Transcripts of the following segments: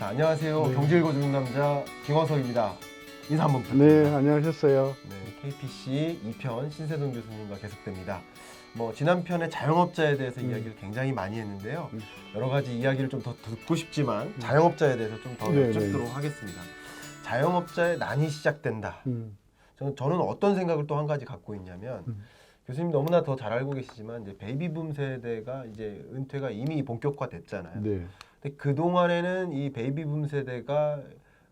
자, 안녕하세요. 네. 경제 읽어주는 남자 김광석입니다. 인사 한번 부탁드립니다. 네, 안녕하셨어요. 네, KPC 2편 신세동 교수님과 계속됩니다. 지난 편에 자영업자에 대해서 이야기를 굉장히 많이 했는데요. 여러 가지 이야기를 좀 더 듣고 싶지만 자영업자에 대해서 좀 더 네, 여쭙도록 네. 하겠습니다. 자영업자의 난이 시작된다. 저는 어떤 생각을 또 한 가지 갖고 있냐면 교수님 너무나 더 잘 알고 계시지만 이제 베이비붐 세대가 이제 은퇴가 이미 본격화됐잖아요. 네. 근데 그 동안에는 이 베이비붐 세대가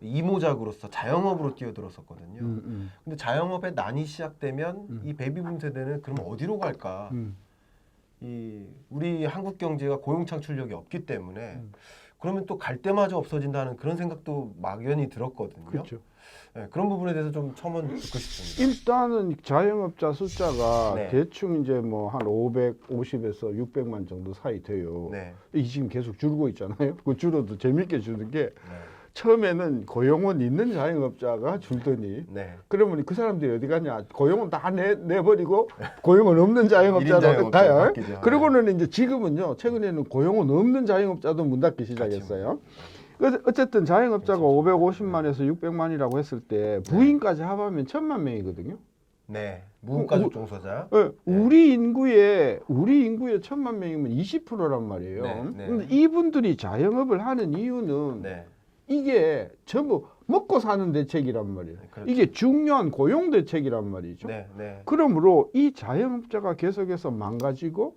이모작으로서 자영업으로 뛰어들었었거든요. 근데 자영업의 난이 시작되면 이 베이비붐 세대는 그럼 어디로 갈까? 이 우리 한국 경제가 고용 창출력이 없기 때문에 그러면 또 갈 때마저 없어진다는 그런 생각도 막연히 들었거든요. 그렇죠. 네, 그런 부분에 대해서 좀 첨언 듣고 싶습니다. 일단은 자영업자 숫자가 네. 대충 이제 뭐 한 550에서 600만 정도 사이 돼요. 네. 이 지금 계속 줄고 있잖아요. 그 줄어도 재밌게 주는 게 네. 처음에는 고용은 있는 자영업자가 줄더니 네. 그러면 그 사람들이 어디 가냐? 고용은 다 내버리고 고용은 없는 일인 자영업자로 자영업자로 가요. 바뀌죠. 그러고는 이제 지금은요. 최근에는 고용은 없는 자영업자도 문 닫기 시작했어요. 그래서 어쨌든 자영업자가 550만에서 600만이라고 했을 때 부인까지 합하면 1000만 명이거든요. 네. 무가족 종사자. 네. 우리 인구의 1000만 명이면 20%란 말이에요. 네, 네. 근데 이분들이 자영업을 하는 이유는 네. 이게 전부 먹고 사는 대책이란 말이에요. 그렇죠. 이게 중요한 고용 대책이란 말이죠. 네. 네. 그러므로 이 자영업자가 계속해서 망가지고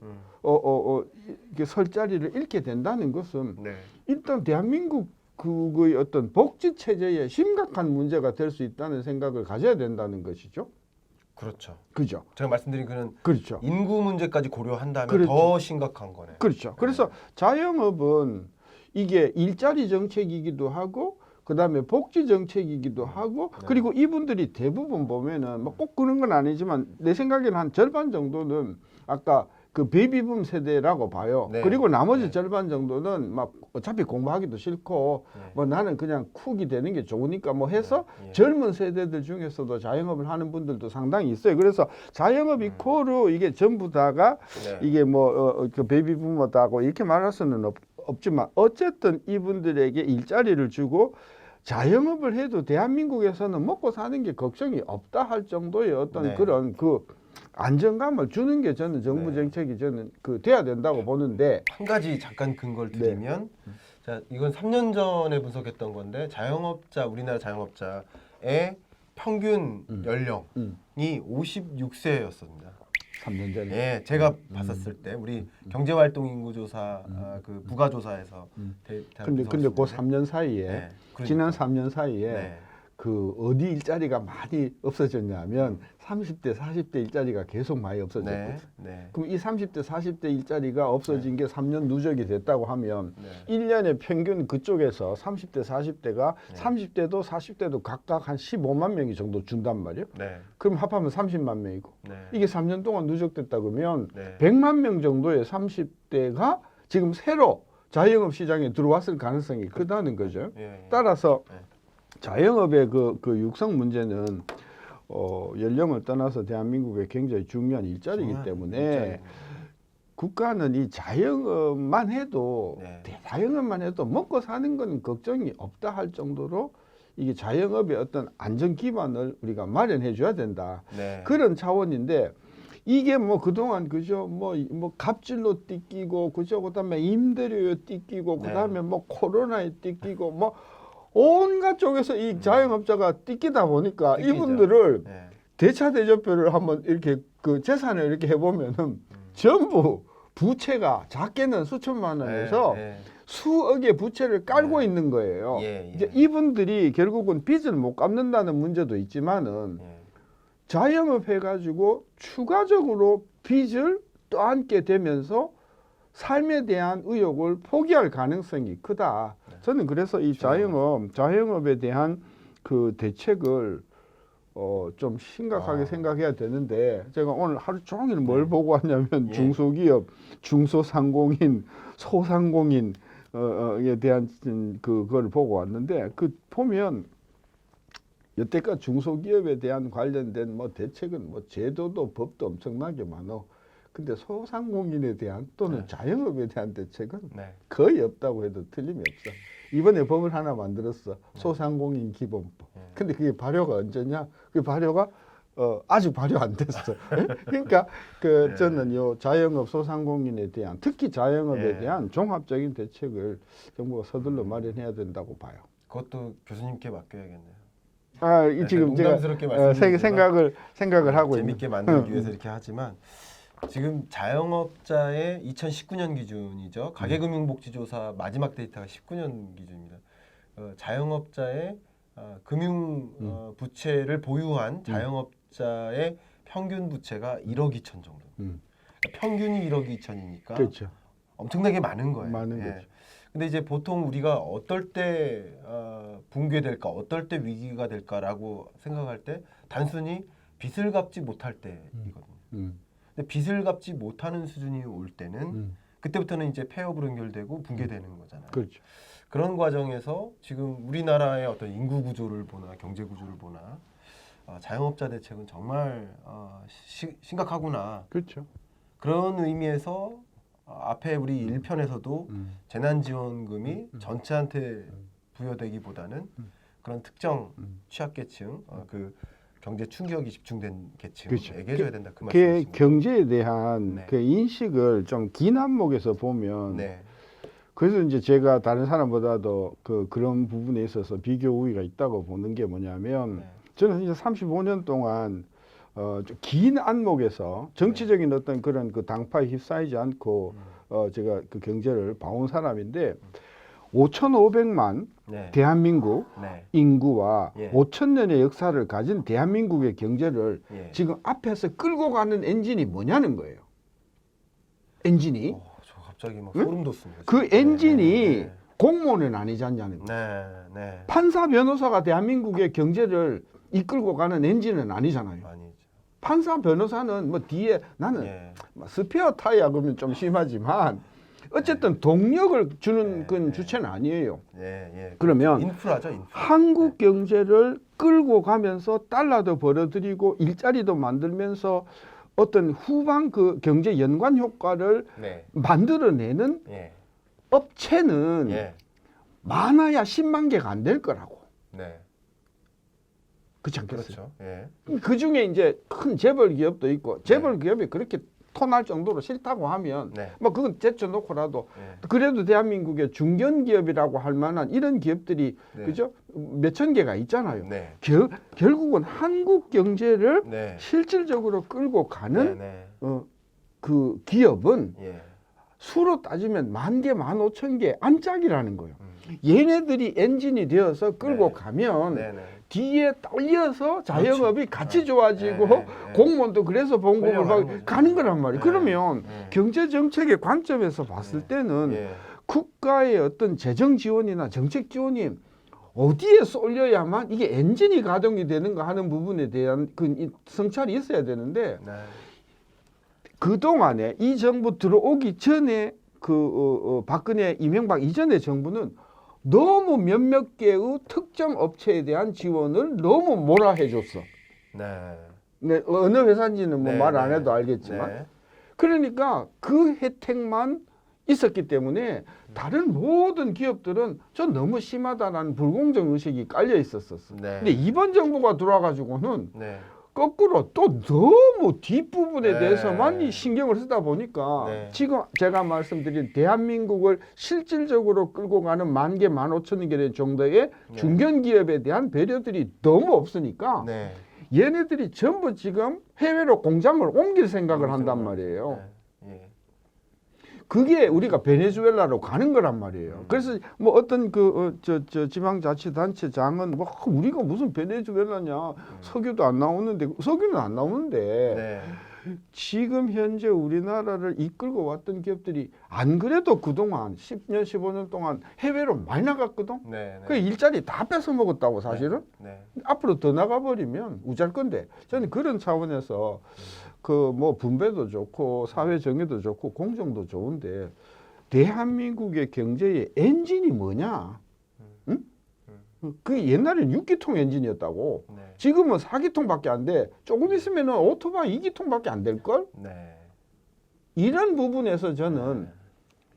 이게 설 자리를 잃게 된다는 것은 네. 일단 대한민국 그의 어떤 복지 체제에 심각한 문제가 될 수 있다는 생각을 가져야 된다는 것이죠. 그렇죠. 그죠? 제가 말씀드린 그는 그렇죠. 인구 문제까지 고려한다면 그렇죠. 더 심각한 거네. 그렇죠. 그래서 자영업은 이게 일자리 정책이기도 하고 그다음에 복지 정책이기도 하고 네. 그리고 이분들이 대부분 보면은 뭐 꼭 그런 건 아니지만 내 생각에는 한 절반 정도는 아까 그 베이비붐 세대라고 봐요. 네. 그리고 나머지 네. 절반 정도는 막 어차피 공부하기도 싫고 네. 뭐 나는 그냥 쿡이 되는 게 좋으니까 뭐 해서 네. 젊은 세대들 중에서도 자영업을 하는 분들도 상당히 있어요. 그래서 자영업 이코르 이게 전부 다가 네. 이게 뭐 그 베이비붐이다고 이렇게 말할 수는 없지만 어쨌든 이분들에게 일자리를 주고 자영업을 해도 대한민국에서는 먹고 사는 게 걱정이 없다 할 정도의 어떤 네. 그런 그 안정감을 주는 게 저는 정부 네. 정책이 저는 그 돼야 된다고 보는데 한 가지 잠깐 근거를 네. 드리면 자, 이건 3년 전에 분석했던 건데 우리나라 자영업자의 평균 연령이 56세였습니다. 3년 전에 예, 제가 봤었을 때 우리 경제활동인구조사 그 부가조사에서 근데 그 3년 사이에 네, 지난 3년 사이에 네. 그 어디 일자리가 많이 없어졌냐면 30대 40대 일자리가 계속 많이 없어졌거든요. 네, 네, 그럼 이 30대 40대 일자리가 없어진 게 3년 누적이 됐다고 하면 네. 1년에 평균 그쪽에서 30대 40대가 네. 30대도 40대도 각각 한 15만 명이 정도 준단 말이에요. 네, 그럼 합하면 30만 명이고 네. 이게 3년 동안 누적됐다 그러면 네. 100만 명 정도의 30대가 지금 새로 자영업 시장에 들어왔을 가능성이 크다는 거죠. 예, 예. 따라서 네. 자영업의 그 육성 문제는 연령을 떠나서 대한민국의 굉장히 중요한 일자리이기 중요한 때문에 일자리입니다. 국가는 이 자영업만 해도 네. 자영업만 해도 먹고 사는 건 걱정이 없다 할 정도로 이게 자영업의 어떤 안전 기반을 우리가 마련해 줘야 된다. 네. 그런 차원인데 이게 뭐 그동안 그죠 뭐 갑질로 띠끼고 그죠 그다음에 임대료에 띠끼고 네. 그다음에 뭐 코로나에 띠끼고 뭐 온갖 쪽에서 이 자영업자가 띠끼다 보니까 띠끼죠. 이분들을 네. 대차 대조표를 한번 이렇게 그 재산을 이렇게 해보면은 전부 부채가 작게는 수천만 원에서 네. 수억의 부채를 깔고 네. 있는 거예요. 예, 예. 이제 이분들이 결국은 빚을 못 갚는다는 문제도 있지만은 예. 자영업 해가지고 추가적으로 빚을 떠안게 되면서 삶에 대한 의욕을 포기할 가능성이 크다. 저는 그래서 이 자영업에 대한 그 대책을 좀 심각하게 생각해야 되는데 제가 오늘 하루 종일 뭘 보고 왔냐면 예. 중소기업, 중소상공인, 소상공인에 대한 그걸 보고 왔는데 그 보면 여태껏 중소기업에 대한 관련된 뭐 대책은 뭐 제도도 법도 엄청나게 많어. 근데 소상공인에 대한 또는 네. 자영업에 대한 대책은 네. 거의 없다고 해도 틀림이 없어. 이번에 법을 하나 만들었어. 소상공인 기본법. 네. 근데 그게 발효가 언제냐? 그 발효가 아직 발효 안 됐어. 그러니까 그 네. 저는 요 자영업 소상공인에 대한 특히 자영업에 네. 대한 종합적인 대책을 정부가 서둘러 마련해야 된다고 봐요. 그것도 교수님께 맡겨야겠네요. 아, 네, 지금 제가 농담스럽게 말씀드리지만 생각을 하고 재밌게 있는. 만들기 위해서 이렇게 하지만 지금 자영업자의 2019년 기준이죠. 가계금융복지조사 마지막 데이터가 19년 기준입니다. 자영업자의 금융 부채를 보유한 자영업자의 평균 부채가 1억 2천 정도. 그러니까 평균이 1억 2천이니까 그렇죠. 엄청나게 많은 거예요. 많은 예. 거죠. 근데 이제 보통 우리가 어떨 때 붕괴될까, 어떨 때 위기가 될까라고 생각할 때 단순히 빚을 갚지 못할 때이거든요. 근데 빚을 갚지 못하는 수준이 올 때는 그때부터는 이제 폐업으로 연결되고 붕괴되는 거잖아요. 그렇죠. 그런 과정에서 지금 우리나라의 어떤 인구 구조를 보나 경제 구조를 보나 자영업자 대책은 정말 심각하구나. 그렇죠. 그런 의미에서 앞에 우리 1편에서도 재난지원금이 전체한테 부여되기보다는 그런 특정 취약계층, 그 경제 충격이 집중된 계층에게 그렇죠. 해줘야 된다. 그 그 말씀이십니다. 경제에 대한 네. 그 인식을 좀 긴 안목에서 보면 네, 그래서 이제 제가 다른 사람보다도 그런 부분에 있어서 비교 우위가 있다고 보는 게 뭐냐면 네. 저는 이제 35년 동안 좀 긴 안목에서 정치적인 어떤 그런 그 당파에 휩싸이지 않고 제가 그 경제를 봐온 사람인데 5,500만 네. 대한민국 네. 인구와 예. 5,000년의 역사를 가진 대한민국의 경제를 예. 지금 앞에서 끌고 가는 엔진이 뭐냐는 거예요. 엔진이 저 갑자기 막 소름 돋습니다. 그 지금. 엔진이 네. 공무원은 아니잖냐는 거예요. 네, 네. 판사 변호사가 대한민국의 경제를 이끌고 가는 엔진은 아니잖아요. 아니죠. 판사 변호사는 뭐 뒤에 나는 예. 뭐 스페어 타이어 그러면 좀 심하지만 어쨌든 동력을 주는 네, 그 네. 주체는 아니에요. 예, 예. 그러면 인프라죠, 인프라. 한국 경제를 끌고 가면서 달러도 벌어들이고 일자리도 만들면서 어떤 후방 그 경제 연관 효과를 네. 만들어내는 예. 업체는 예. 많아야 10만 개가 안 될 거라고. 네. 그렇지 않겠어요? 그렇죠. 예. 그 중에 이제 큰 재벌 기업도 있고 재벌 기업이 그렇게 토날 정도로 싫다고 하면 네. 뭐 그건 제쳐놓고라도 예. 그래도 대한민국의 중견 기업이라고 할 만한 이런 기업들이 네. 그죠? 몇천 개가 있잖아요. 네. 결국은 한국 경제를 네. 실질적으로 끌고 가는 네. 그 기업은 예. 수로 따지면 10,000개, 15,000개 안짝이라는 거예요. 얘네들이 엔진이 되어서 끌고 네. 가면 네. 네. 뒤에 딸려서 자영업이 같이 좋아지고 네, 네. 공무원도 그래서 봉급을 끌려가는 받고 거죠. 가는 거란 말이에요. 네. 그러면 네. 경제 정책의 관점에서 봤을 때는 예. 국가의 어떤 재정 지원이나 정책 지원이 어디에 쏠려야만 이게 엔진이 가동이 되는가 하는 부분에 대한 그 성찰이 있어야 되는데 네. 그동안에 이 정부 들어오기 전에 박근혜 이명박 이전의 정부는 너무 몇몇 개의 특정 업체에 대한 지원을 너무 몰아해 줬어. 네. 네, 어느 회사인지는 뭐 네, 말 안 네. 해도 알겠지만 네. 그러니까 그 혜택만 있었기 때문에 다른 모든 기업들은 전 너무 심하다라는 불공정 의식이 깔려 있었었어. 네. 근데 이번 정부가 들어와가지고는 네. 거꾸로 또 너무 뒷부분에 네. 대해서만 이 신경을 쓰다 보니까 네. 지금 제가 말씀드린 대한민국을 실질적으로 끌고 가는 10,000개, 15,000개 정도의 네. 중견기업에 대한 배려들이 너무 없으니까 네. 얘네들이 전부 지금 해외로 공장을 옮길 생각을 한단 말이에요. 네. 예. 그게 우리가 베네수엘라로 가는 거란 말이에요. 그래서 뭐 어떤 지방자치단체장은 뭐 우리가 무슨 베네수엘라냐 석유도 안 나오는데 석유는 안 나오는데 네. 지금 현재 우리나라를 이끌고 왔던 기업들이 안 그래도 그동안 10년 15년 동안 해외로 많이 나갔거든. 네. 그 일자리 다 뺏어 먹었다고 사실은. 네. 앞으로 더 나가버리면 우잘 건데 저는 그런 차원에서 그 뭐 분배도 좋고 사회 정의도 좋고 공정도 좋은데 대한민국의 경제의 엔진이 뭐냐? 응? 그 옛날엔 6기통 엔진이었다고. 네. 지금은 4기통밖에 안 돼. 조금 있으면은 오토바이 2기통밖에 안 될 걸? 네. 이런 부분에서 저는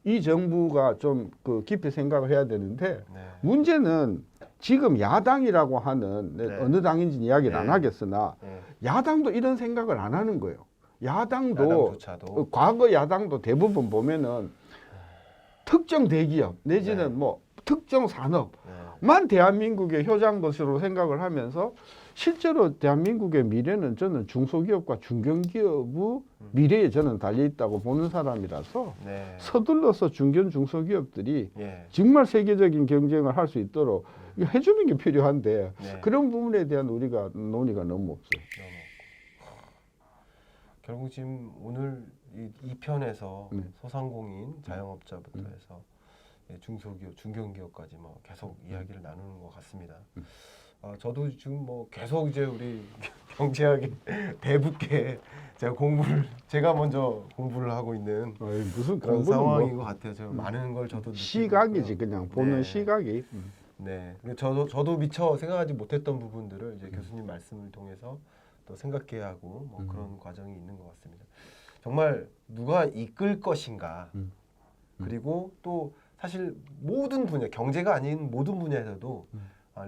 이 정부가 좀 그 깊이 생각을 해야 되는데 네. 문제는 지금 야당이라고 하는 네. 어느 당인지는 이야기를 네. 안 하겠으나 네. 야당도 이런 생각을 안 하는 거예요. 야당도 야당조차도. 과거 야당도 대부분 보면은 특정 대기업 내지는 네. 뭐 특정 산업만 대한민국의 효장 것으로 생각을 하면서 실제로 대한민국의 미래는 저는 중소기업과 중견기업의 미래에 저는 달려 있다고 보는 사람이라서 네. 서둘러서 중소기업들이 예. 정말 세계적인 경쟁을 할 수 있도록 이거 해주는 게 필요한데 네. 그런 부분에 대한 우리가 논의가 너무 없어요. 결국 지금 오늘 이 편에서 네. 소상공인, 자영업자부터 해서 중소기업, 중견기업까지 뭐 계속 이야기를 나누는 것 같습니다. 저도 지금 뭐 계속 이제 우리 경제학의 대붓게 제가 먼저 공부를 하고 있는 어이, 무슨 그런 공부는 상황인 뭐 것 같아요. 제가 많은 걸 저도 느끼고 시각이지 있고요. 그냥 보는 네. 시각이. 네, 근데 저도 미처 생각하지 못했던 부분들을 이제 교수님 말씀을 통해서 또 생각해야 하고 뭐 그런 과정이 있는 것 같습니다. 정말 누가 이끌 것인가, 그리고 또 사실 모든 분야, 경제가 아닌 모든 분야에서도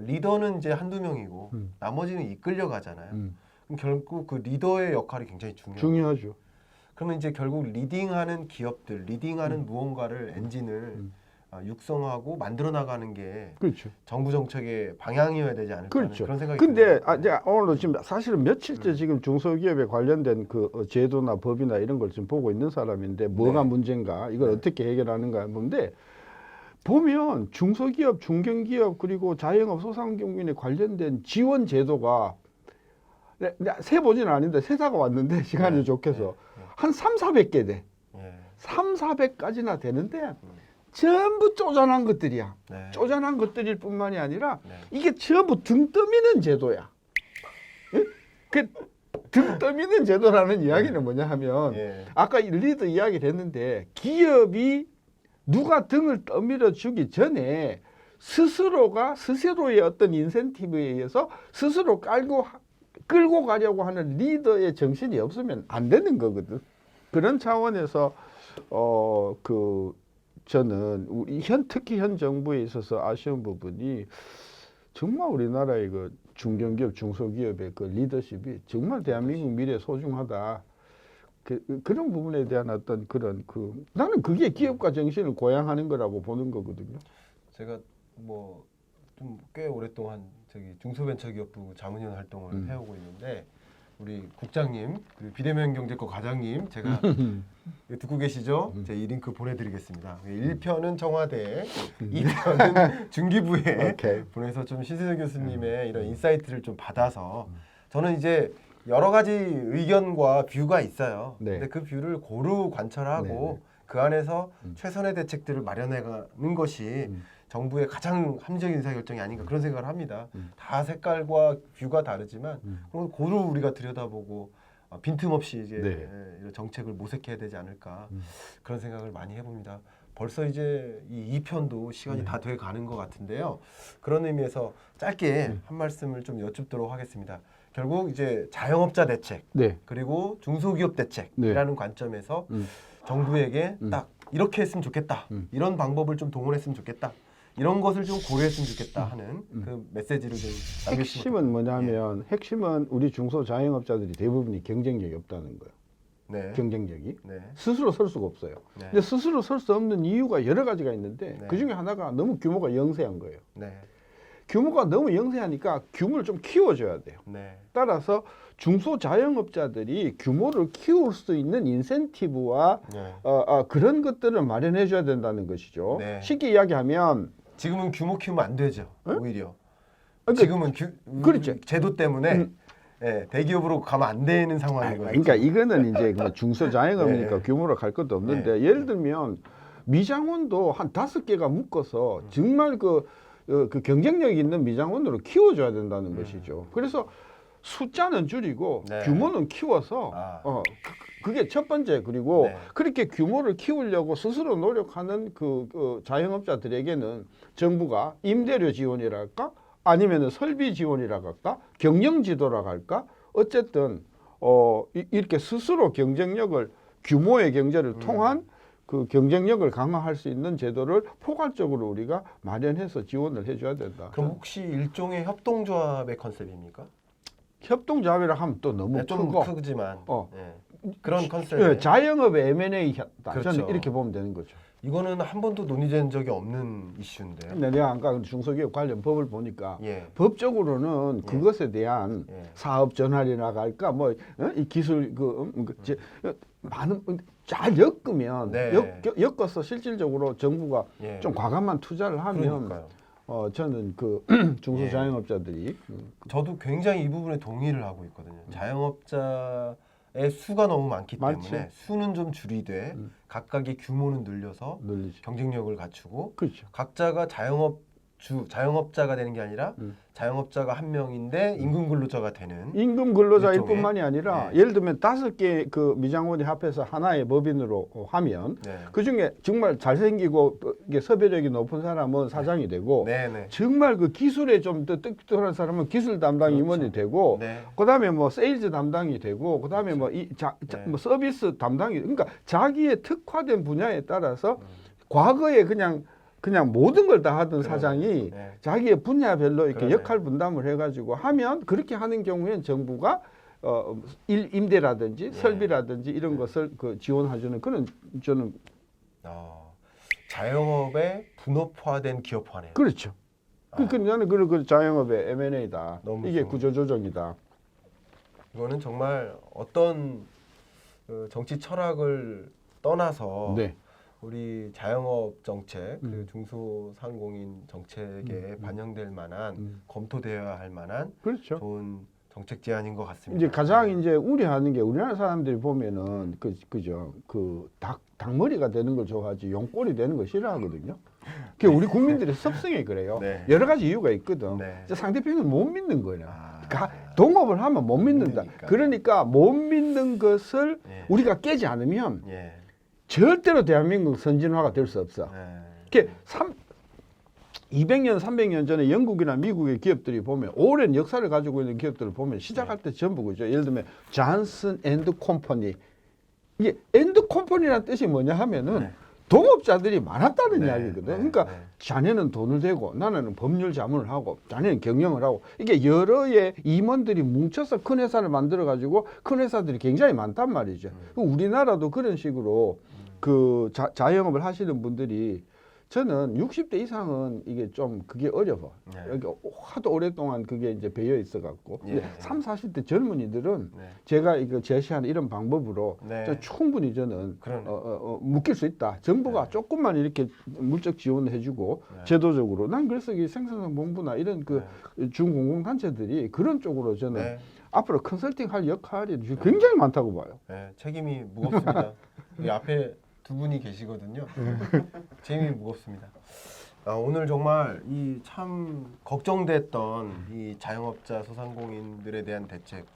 리더는 이제 한두 명이고 나머지는 이끌려 가잖아요. 그럼 결국 그 리더의 역할이 굉장히 중요하죠. 그러면 이제 결국 리딩하는 기업들, 리딩하는 무언가를 엔진을 육성하고 만들어 나가는 게 그렇죠. 정부 정책의 방향이어야 되지 않을까 하는 그렇죠. 그런 생각이 근데 듭니다. 이제 오늘도 지금 사실은 며칠째 지금 중소기업에 관련된 그 제도나 법이나 이런 걸 지금 보고 있는 사람인데 뭐가 네. 문제인가 이걸 네. 어떻게 해결하는가 보는데 보면 중소기업, 중견기업 그리고 자영업 소상공인에 관련된 지원 제도가 세보지는 않는데 세다가 왔는데 시간이 네. 좋게서 한 3,400개 돼. 예. 3,400까지나 되는데 전부 쪼잔한 것들이야. 네. 쪼잔한 것들일 뿐만이 아니라 네. 이게 전부 등 떠미는 제도야. 예? 그 등 떠미는 제도라는 이야기는 뭐냐 하면 예. 아까 리더 이야기를 했는데 기업이 누가 등을 떠밀어 주기 전에 스스로의 어떤 인센티브에 의해서 스스로 끌고 가려고 하는 리더의 정신이 없으면 안 되는 거거든. 그런 차원에서 저는 특히 현 정부에 있어서 아쉬운 부분이 정말 우리나라의 그 중견기업, 중소기업의 그 리더십이 정말 대한민국 미래에 소중하다. 그런 부분에 대한 어떤 그런 나는 그게 기업가 정신을 고양하는 거라고 보는 거거든요. 제가 뭐 좀 꽤 오랫동안 저기 중소벤처기업부 자문위원 활동을 해오고 있는데 우리 국장님 그리고 비대면 경제과 과장님 제가 듣고 계시죠? 제가 이 링크 보내드리겠습니다. 1편은 청와대, 2편은 중기부에 오케이. 보내서 좀 신세정 교수님의 이런 인사이트를 좀 받아서 저는 이제 여러 가지 의견과 뷰가 있어요. 네. 근데 그 뷰를 고루 관철하고 네. 그 안에서 최선의 대책들을 마련해가는 것이 정부의 가장 합리적인 의사결정이 아닌가 그런 생각을 합니다. 다 색깔과 뷰가 다르지만 그건 고루 우리가 들여다보고 빈틈없이 이제 네. 이런 정책을 모색해야 되지 않을까 그런 생각을 많이 해봅니다. 벌써 이제 이 2편도 시간이 다 돼 가는 것 같은데요. 그런 의미에서 짧게 한 말씀을 좀 여쭙도록 하겠습니다. 결국 이제 자영업자 대책 네. 그리고 중소기업 대책이라는 관점에서 정부에게 딱 이렇게 했으면 좋겠다. 이런 방법을 좀 동원했으면 좋겠다. 이런 것을 좀 고려했으면 좋겠다 하는 그 메시지를 좀 남겨주시면 핵심은 뭐냐면 핵심은 우리 중소 자영업자들이 대부분이 경쟁력이 없다는 거예요. 네. 경쟁력이 네. 스스로 설 수가 없어요. 네. 근데 스스로 설 수 없는 이유가 여러 가지가 있는데 네. 그 중에 하나가 너무 규모가 영세한 거예요. 네. 규모가 너무 영세하니까 규모를 좀 키워줘야 돼요. 네. 따라서 중소 자영업자들이 규모를 키울 수 있는 인센티브와 네. 그런 것들을 마련해 줘야 된다는 것이죠. 네. 쉽게 이야기하면 지금은 규모 키우면 안 되죠. 오히려. 그러니까 지금은 그렇죠. 제도 때문에 예, 대기업으로 가면 안 되는 상황이거든요. 그러니까 이거는 이제 뭐 중소 자영업이니까 네. 규모로 갈 것도 없는데 예를 들면 미장원도 한 5개가 묶어서 정말 그 경쟁력 있는 미장원으로 키워줘야 된다는 것이죠. 그래서 숫자는 줄이고 네. 규모는 키워서 그게 첫 번째. 그리고 네. 그렇게 규모를 키우려고 스스로 노력하는 그 자영업자들에게는 정부가 임대료 지원이랄까 아니면 설비 지원이라고 할까 경영 지도라고 할까 어쨌든 이렇게 스스로 경쟁력을 규모의 경제를 통한 그 경쟁력을 강화할 수 있는 제도를 포괄적으로 우리가 마련해서 지원을 해줘야 된다. 그럼 혹시 일종의 협동조합의 컨셉입니까? 협동조합이라 하면 또 너무 네, 좀 크고 크지만 어. 그런 컨셉. 자영업의 M&A다. 그렇죠. 저는 이렇게 보면 되는 거죠. 이거는 한 번도 논의된 적이 없는 이슈인데요. 근데 내가 아까 중소기업 관련 법을 보니까 예. 법적으로는 그것에 대한 예. 사업 전환이라 할까 뭐 이 기술 많은 잘 엮으면 네. 엮어서 실질적으로 정부가 예. 좀 과감한 투자를 하면 그러니까요. 저는 그 중소자영업자들이 저도 굉장히 이 부분에 동의를 하고 있거든요. 자영업자의 수가 너무 많기 많지. 때문에 수는 좀 줄이되 각각의 규모는 늘려서 늘리죠. 경쟁력을 갖추고 그렇죠. 각자가 자영업자가 되는 게 아니라 자영업자가 한 명인데 임금 근로자가 되는 임금 근로자일 일종의, 뿐만이 아니라 네. 예를 들면 5개 그 미장원이 합해서 하나의 법인으로 하면 네. 그 중에 정말 잘생기고 이게 섭외력이 높은 사람은 사장이 되고 네네. 정말 그 기술에 좀 더 뜻깊은 사람은 기술 담당 그렇죠. 임원이 되고 네. 그다음에 뭐 세일즈 담당이 되고 그다음에 뭐 뭐 서비스 담당이 그러니까 자기의 특화된 분야에 따라서 과거에 그냥 모든 걸 다 하던 사장이 네. 자기의 분야별로 이렇게 그러네요. 역할 분담을 해가지고 하면 그렇게 하는 경우에는 정부가 임대라든지 설비라든지 이런 것을 그 지원해주는 그런 저는 자영업의 분업화된 기업화네요. 그렇죠. 그러니까 나는 그 자영업의 M&A다. 너무 이게 좋은 구조조정이다. 이거는 정말 어떤 그 정치 철학을 떠나서 네. 우리 자영업 정책, 그 중소상공인 정책에 반영될 만한 검토되어야 할 만한 그렇죠. 좋은 정책 제안인 것 같습니다. 이제 가장 이제 우려하는 게 우리나라 사람들이 보면은 그죠 그 닭머리가 되는 걸 좋아하지 용꼬리 되는 걸 싫어하거든요. 그게 우리 국민들의 습성이 그래요. 네. 여러 가지 이유가 있거든. 네. 상대편을 못 믿는 거야. 동업을 하면 못 믿는다. 믿으니까. 그러니까 못 믿는 것을 예. 우리가 깨지 않으면 예. 절대로 대한민국 선진화가 될 수 없어. 예. 200년, 300년 전에 영국이나 미국의 기업들이 보면 오랜 역사를 가지고 있는 기업들을 보면 시작할 때 전부 그죠. 예를 들면 잔슨 앤드 컴퍼니. 이게 앤드 컴퍼니라는 뜻이 뭐냐 하면은 동업자들이 많았다는 이야기거든. 그러니까 자네는 돈을 대고 나는 법률 자문을 하고 자네는 경영을 하고 이게 여러의 임원들이 뭉쳐서 큰 회사를 만들어 가지고 큰 회사들이 굉장히 많단 말이죠. 우리나라도 그런 식으로 그 자영업을 하시는 분들이 저는 60대 이상은 이게 좀 그게 어려워. 여기 하도 오랫동안 그게 이제 배어 있어 갖고. 3, 40대 젊은이들은 제가 이거 제시하는 이런 방법으로 충분히 저는 묶일 수 있다. 정부가 조금만 이렇게 물적 지원을 해주고 제도적으로 난 그래서 이 생산성본부나 이런 그 중공공단체들이 그런 쪽으로 저는 앞으로 컨설팅할 역할이 굉장히 많다고 봐요. 책임이 무겁습니다. 이 앞에 두 분이 계시거든요. 책임이 무겁습니다. 오늘 정말 이 참 걱정됐던 이 자영업자 소상공인들에 대한 대책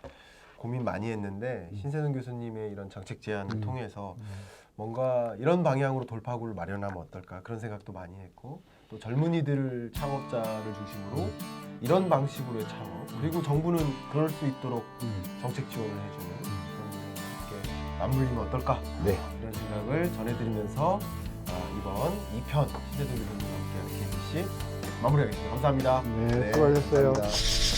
고민 많이 했는데 신세동 교수님의 이런 정책 제안을 통해서 뭔가 이런 방향으로 돌파구를 마련하면 어떨까 그런 생각도 많이 했고 또 젊은이들 창업자를 중심으로 이런 방식으로의 창업 그리고 정부는 그럴 수 있도록 정책 지원을 해주는 그런 분들과 함께 맞물리면 어떨까 이런 생각을 전해드리면서 이번 2편 신세동 교수님과 함께하는 KBC 마무리하겠습니다. 감사합니다. 네, 수고하셨어요. 감사합니다.